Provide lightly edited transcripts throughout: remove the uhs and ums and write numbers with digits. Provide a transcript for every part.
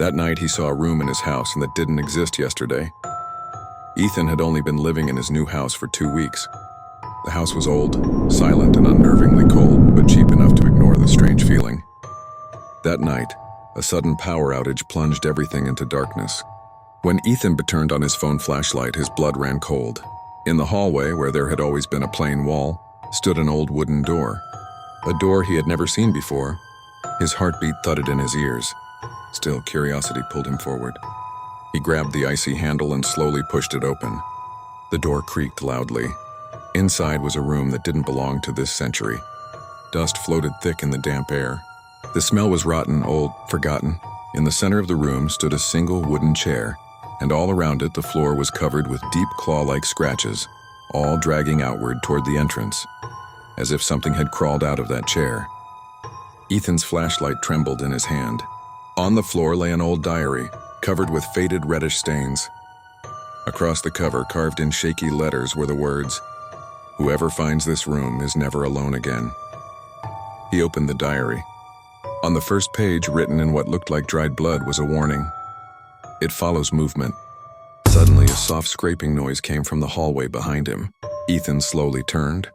That night he saw a room in his house that didn't exist yesterday. Ethan had only been living in his new house for 2 weeks. The house was old, silent, and unnervingly cold, but cheap enough to ignore the strange feeling. That night, a sudden power outage plunged everything into darkness. When Ethan turned on his phone flashlight, his blood ran cold. In the hallway, where there had always been a plain wall, stood an old wooden door. A door he had never seen before. His heartbeat thudded in his ears. Still, curiosity pulled him forward. He grabbed the icy handle and slowly pushed it open. The door creaked loudly. Inside was a room that didn't belong to this century. Dust floated thick in the damp air. The smell was rotten, old, forgotten. In the center of the room stood a single wooden chair, and all around it the floor was covered with deep claw-like scratches, all dragging outward toward the entrance, as if something had crawled out of that chair. Ethan's flashlight trembled in his hand. On the floor lay an old diary, covered with faded reddish stains. Across the cover, carved in shaky letters, were the words, "Whoever finds this room is never alone again." He opened the diary. On the first page, written in what looked like dried blood, was a warning. It follows movement. Suddenly, a soft scraping noise came from the hallway behind him. Ethan slowly turned.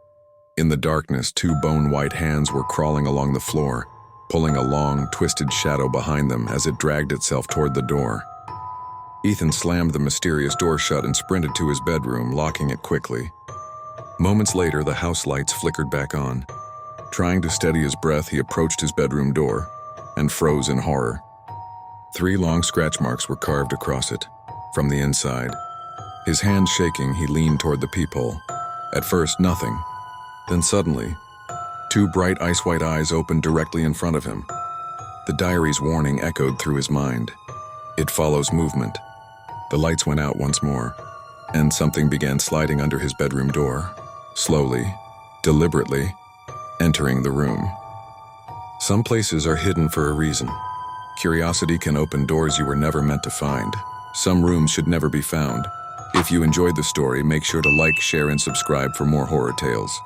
In the darkness, 2 bone-white hands were crawling along the floor, pulling a long, twisted shadow behind them as it dragged itself toward the door. Ethan slammed the mysterious door shut and sprinted to his bedroom, locking it quickly. Moments later, the house lights flickered back on. Trying to steady his breath, he approached his bedroom door and froze in horror. 3 long scratch marks were carved across it, from the inside. His hands shaking, he leaned toward the peephole. At first, nothing. Then suddenly, 2 bright ice-white eyes opened directly in front of him. The diary's warning echoed through his mind. It follows movement. The lights went out once more, and something began sliding under his bedroom door, slowly, deliberately, entering the room. Some places are hidden for a reason. Curiosity can open doors you were never meant to find. Some rooms should never be found. If you enjoyed the story, make sure to like, share, and subscribe for more horror tales.